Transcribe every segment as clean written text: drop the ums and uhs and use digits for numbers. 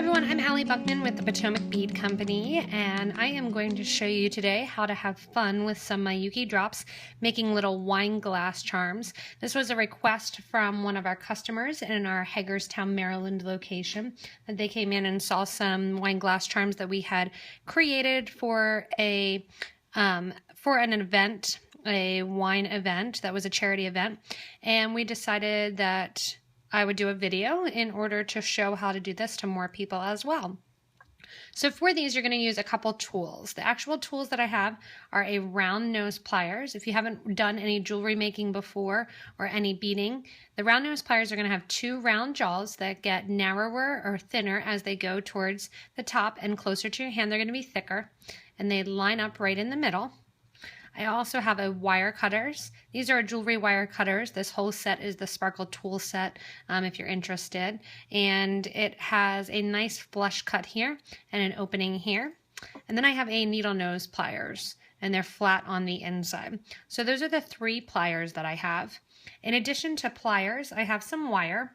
Everyone, I'm Allie Buchman with the Potomac Bead Company, and I am going to show you today how to have fun with some Miyuki drops, making little wine glass charms. This was a request from one of our customers in our Hagerstown, Maryland location, that they came in and saw some wine glass charms that we had created for an event, a wine event that was a charity event, and we decided that I would do a video in order to show how to do this to more people as well. So for these, you're going to use a couple tools. The actual tools that I have are a round nose pliers. If you haven't done any jewelry making before or any beading, the round nose pliers are going to have two round jaws that get narrower or thinner as they go towards the top and closer to your hand. They're going to be thicker, and they line up right in the middle. I also have a wire cutters. These are jewelry wire cutters. This whole set is the Sparkle tool set if you're interested. And it has a nice flush cut here and an opening here. And then I have a needle nose pliers, and they're flat on the inside. So those are the three pliers that I have. In addition to pliers, I have some wire.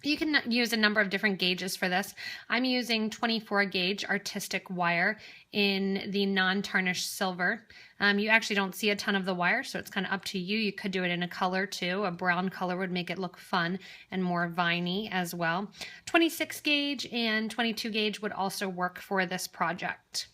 You can use a number of different gauges for this. I'm using 24 gauge artistic wire in the non-tarnished silver. You actually don't see a ton of the wire, so it's kind of up to you. You could do it in a color too. A brown color would make it look fun and more viney as well. 26 gauge and 22 gauge would also work for this project.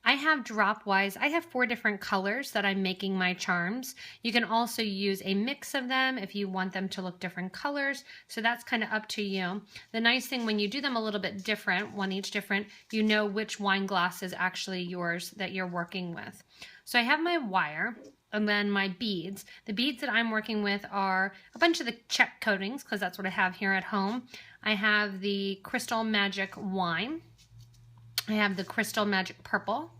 I have drop-wise, I have 4 different colors that I'm making my charms. You can also use a mix of them if you want them to look different colors, so that's kind of up to you. The nice thing when you do them a little bit different, one each different, you know which wine glass is actually yours that you're working with. So I have my wire and then my beads. The beads that I'm working with are a bunch of the check coatings, because that's what I have here at home. I have the Crystal Magic Wine. I have the Crystal Magic Purple,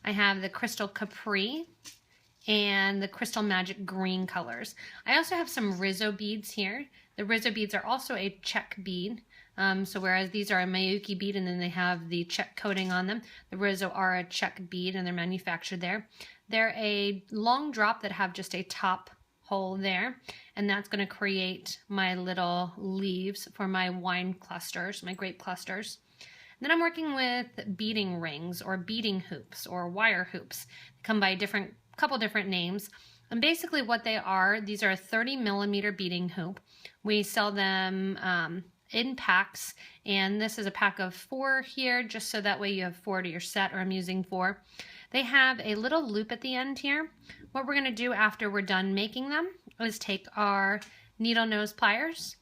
I have the Crystal Capri, and the Crystal Magic Green colors. I also have some Rizzo beads here. The Rizzo beads are also a check bead. So whereas these are a Miyuki bead and then they have the check coating on them, the Rizzo are a check bead and they're manufactured there. They're a long drop that have just a top hole there, and that's going to create my little leaves for my wine clusters, my grape clusters. Then I'm working with beading rings or beading hoops or wire hoops. They come by a couple different names. And basically what they are, these are a 30mm beading hoop. We sell them in packs, and this is a pack of 4 here, just so that way you have 4 to your set, or I'm using 4. They have a little loop at the end here. What we're going to do after we're done making them is take our needle nose pliers,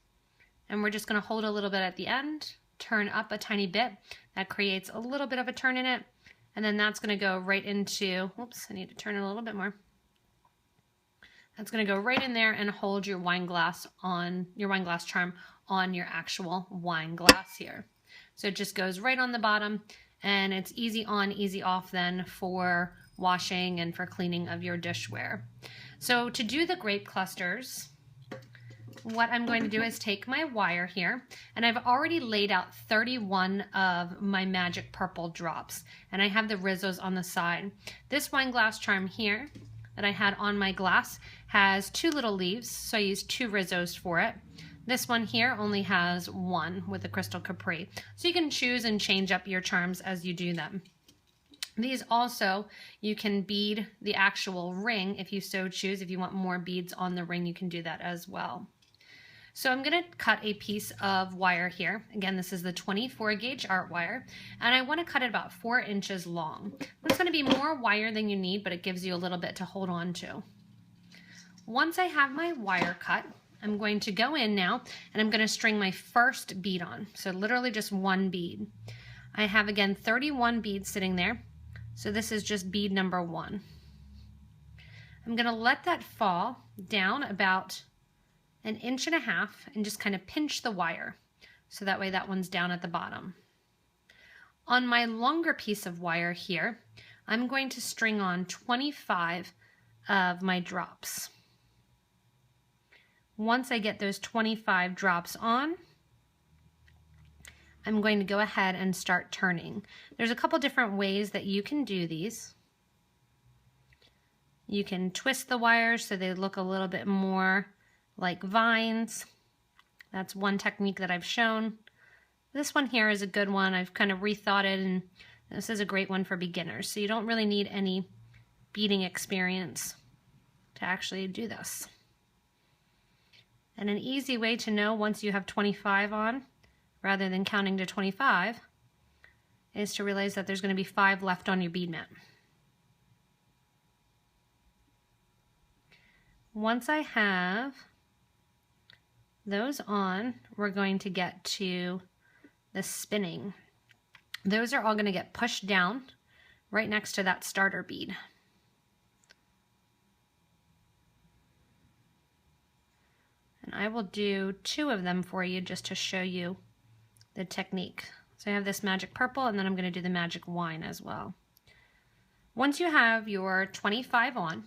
and we're just going to hold a little bit at the end, turn up a tiny bit. That creates a little bit of a turn in it, and then that's going to go right into, oops, I need to turn it a little bit more. That's going to go right in there and hold your wine glass charm on your actual wine glass here. So it just goes right on the bottom, and it's easy on, easy off then for washing and for cleaning of your dishware. So to do the grape clusters, what I'm going to do is take my wire here, and I've already laid out 31 of my magic purple drops, and I have the Rizzos on the side. This wine glass charm here that I had on my glass has 2 little leaves, so I used 2 Rizzos for it. This one here only has 1 with the Crystal Capri, so you can choose and change up your charms as you do them. These also, you can bead the actual ring if you so choose. If you want more beads on the ring, you can do that as well. So I'm going to cut a piece of wire here. Again, this is the 24 gauge art wire, and I want to cut it about 4 inches long. It's going to be more wire than you need, but it gives you a little bit to hold on to. Once I have my wire cut, I'm going to go in now, and I'm going to string my first bead on. So literally just 1 bead. I have, again, 31 beads sitting there. So this is just bead number 1. I'm going to let that fall down about 1.5 inches and just kind of pinch the wire, so that way that one's down at the bottom. On my longer piece of wire here, I'm going to string on 25 of my drops. Once I get those 25 drops on, I'm going to go ahead and start turning. There's a couple different ways that you can do these. You can twist the wires so they look a little bit more like vines. That's one technique that I've shown. This one here is a good one. I've kind of rethought it, and this is a great one for beginners. So you don't really need any beading experience to actually do this. And an easy way to know once you have 25 on, rather than counting to 25, is to realize that there's going to be 5 left on your bead mat. Once I have those on, we're going to get to the spinning. Those are all going to get pushed down right next to that starter bead. And I will do 2 of them for you just to show you the technique. So I have this magic purple, and then I'm going to do the magic wine as well. Once you have your 25 on,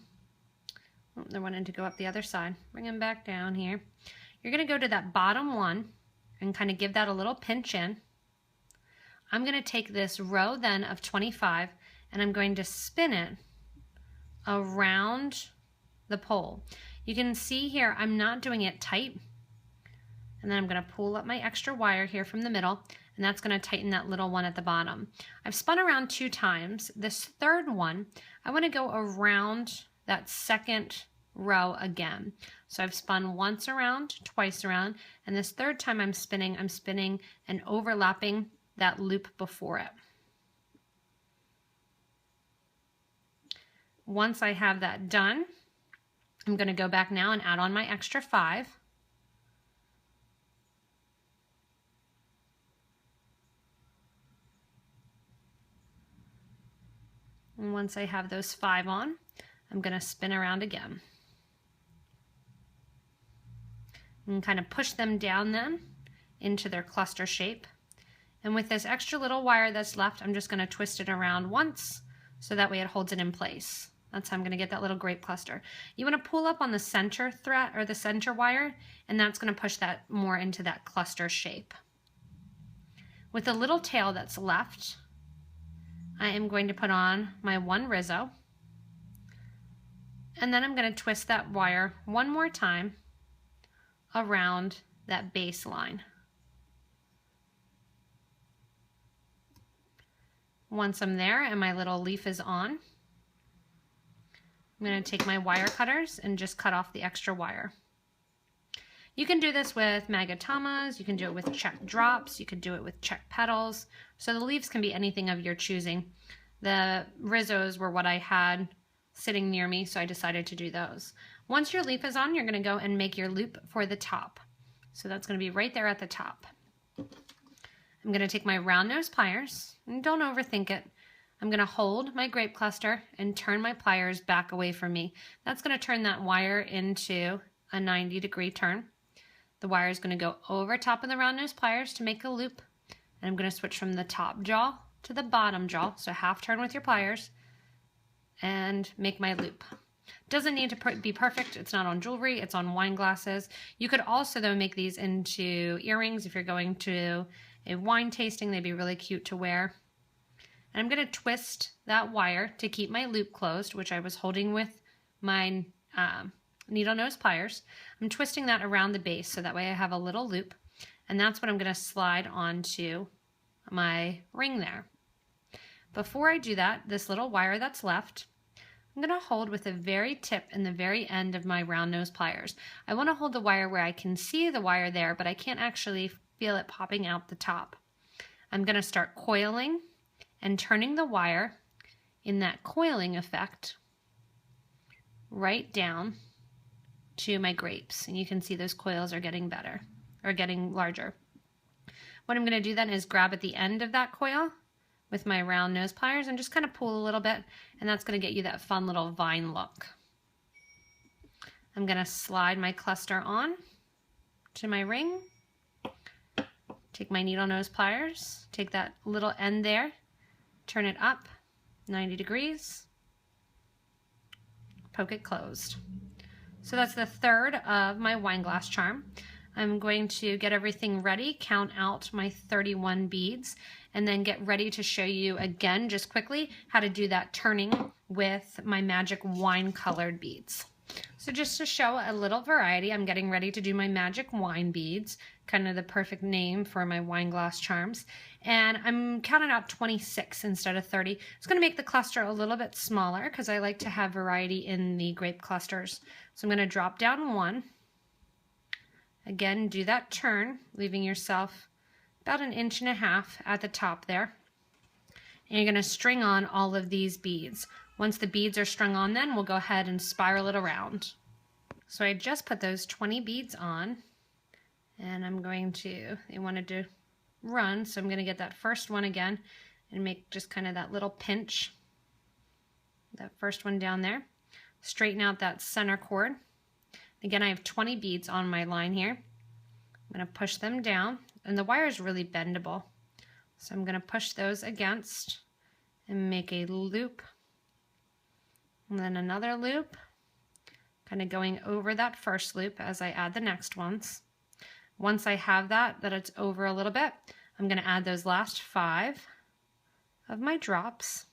they're wanting to go up the other side. Bring them back down here. You're going to go to that bottom one and kind of give that a little pinch in. I'm going to take this row then of 25 and I'm going to spin it around the pole. You can see here I'm not doing it tight. And then I'm going to pull up my extra wire here from the middle, and that's going to tighten that little one at the bottom. I've spun around 2 times. This third one, I want to go around that second row again. So I've spun once around, twice around, and this third time I'm spinning and overlapping that loop before it. Once I have that done, I'm going to go back now and add on my extra 5. And once I have those 5 on, I'm going to spin around again. And kind of push them down then into their cluster shape. And with this extra little wire that's left, I'm just going to twist it around once so that way it holds it in place. That's how I'm going to get that little grape cluster. You want to pull up on the center thread or the center wire, and that's going to push that more into that cluster shape. With the little tail that's left, I am going to put on my 1 Rizzo, and then I'm going to twist that wire one more time around that base line. Once I'm there and my little leaf is on, I'm going to take my wire cutters and just cut off the extra wire. You can do this with magatamas, you can do it with check drops, you can do it with check petals. So the leaves can be anything of your choosing. The Rizzos were what I had sitting near me, so I decided to do those. Once your leaf is on, you're going to go and make your loop for the top. So that's going to be right there at the top. I'm going to take my round nose pliers, and don't overthink it. I'm going to hold my grape cluster and turn my pliers back away from me. That's going to turn that wire into a 90-degree turn. The wire is going to go over top of the round nose pliers to make a loop. And I'm going to switch from the top jaw to the bottom jaw, so half turn with your pliers, and make my loop. Doesn't need to be perfect. It's not on jewelry, it's on wine glasses. You could also though make these into earrings if you're going to a wine tasting. They'd be really cute to wear. And I'm going to twist that wire to keep my loop closed, which I was holding with my needle nose pliers. I'm twisting that around the base so that way I have a little loop, and that's what I'm going to slide onto my ring there. Before I do that, this little wire that's left, I'm going to hold with the very tip and the very end of my round nose pliers. I want to hold the wire where I can see the wire there, but I can't actually feel it popping out the top. I'm going to start coiling and turning the wire in that coiling effect right down to my grapes. And you can see those coils are getting better, or getting larger. What I'm going to do then is grab at the end of that coil with my round nose pliers and just kind of pull a little bit, and that's going to get you that fun little vine look. I'm going to slide my cluster on to my ring, take my needle nose pliers, take that little end there, turn it up 90 degrees, poke it closed. So that's the third of my wine glass charm. I'm going to get everything ready, count out my 31 beads, and then get ready to show you again, just quickly, how to do that turning with my magic wine colored beads. So just to show a little variety, I'm getting ready to do my magic wine beads. kind of the perfect name for my wine glass charms. And I'm counting out 26 instead of 30. It's going to make the cluster a little bit smaller because I like to have variety in the grape clusters. So I'm going to drop down 1. Again, do that turn, leaving yourself about 1.5 inches at the top there. And you're going to string on all of these beads. Once the beads are strung on, then we'll go ahead and spiral it around. So I just put those 20 beads on, and I'm going to, they wanted to run, so I'm going to get that first one again and make just kind of that little pinch. That first one down there. Straighten out that center cord. Again, I have 20 beads on my line here. I'm going to push them down, and the wire is really bendable. So I'm going to push those against and make a loop, and then another loop, kind of going over that first loop as I add the next ones. Once I have that it's over a little bit, I'm going to add those last 5 of my drops,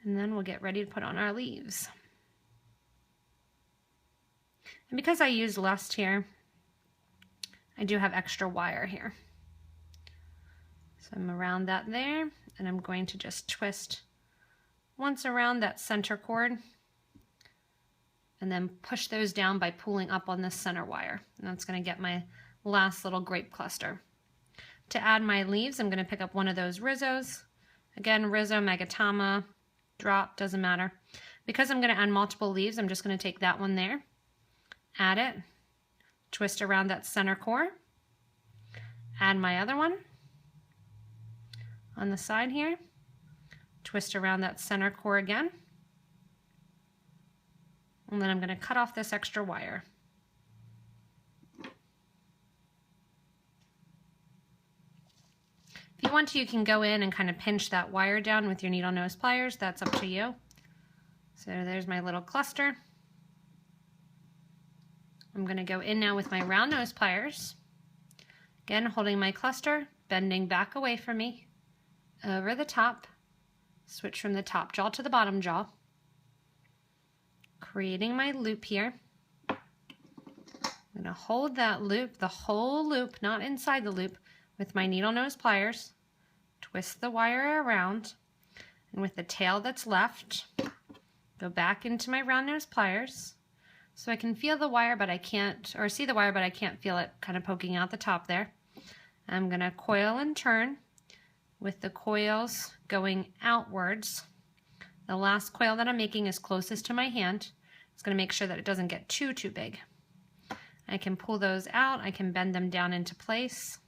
and then we'll get ready to put on our leaves. And because I used less here, I do have extra wire here. So I'm around that there, and I'm going to just twist once around that center cord and then push those down by pulling up on this center wire. And that's going to get my last little grape cluster. To add my leaves, I'm going to pick up one of those Rizzos. Again, Rizzo, Magatama, drop, doesn't matter. Because I'm going to add multiple leaves, I'm just going to take that one there, add it, twist around that center core, add my other one on the side here, twist around that center core again, and then I'm going to cut off this extra wire. If you want to, you can go in and kind of pinch that wire down with your needle nose pliers. That's up to you. So there's my little cluster. I'm going to go in now with my round nose pliers. Again, holding my cluster, bending back away from me, over the top, switch from the top jaw to the bottom jaw, creating my loop here. I'm going to hold that loop, the whole loop, not inside the loop, with my needle nose pliers, twist the wire around, and with the tail that's left, go back into my round nose pliers so I can feel the wire but I can't, or see the wire but I can't feel it kind of poking out the top there. I'm going to coil and turn with the coils going outwards. The last coil that I'm making is closest to my hand. It's going to make sure that it doesn't get too big. I can pull those out, I can bend them down into place.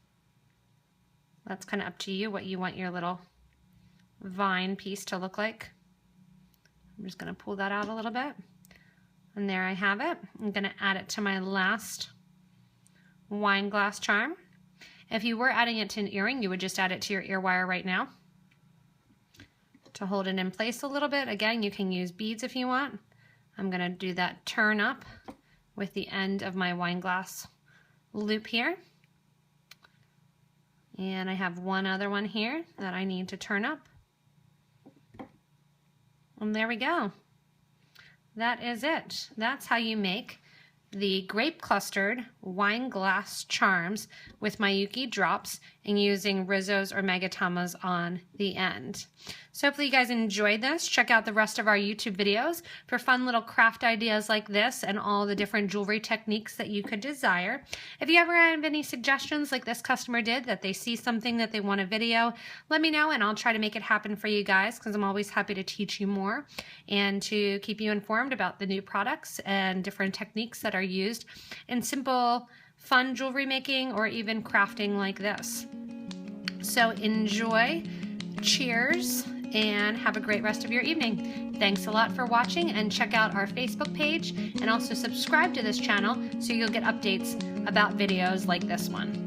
That's kind of up to you what you want your little vine piece to look like. I'm just going to pull that out a little bit. And there I have it. I'm going to add it to my last wine glass charm. If you were adding it to an earring, you would just add it to your ear wire right now. To hold it in place a little bit, again, you can use beads if you want. I'm going to do that turn up with the end of my wine glass loop here. And I have one other one here that I need to turn up. And there we go. That is it. That's how you make the grape clustered wine glass charms with Miyuki drops and using Rizzos or Magatamas on the end. So hopefully you guys enjoyed this. Check out the rest of our YouTube videos for fun little craft ideas like this and all the different jewelry techniques that you could desire. If you ever have any suggestions like this customer did, that they see something that they want a video, let me know and I'll try to make it happen for you guys, because I'm always happy to teach you more and to keep you informed about the new products and different techniques that are used in simple, fun jewelry making or even crafting like this. So enjoy, cheers, and have a great rest of your evening. Thanks a lot for watching, and check out our Facebook page and also subscribe to this channel so you'll get updates about videos like this one.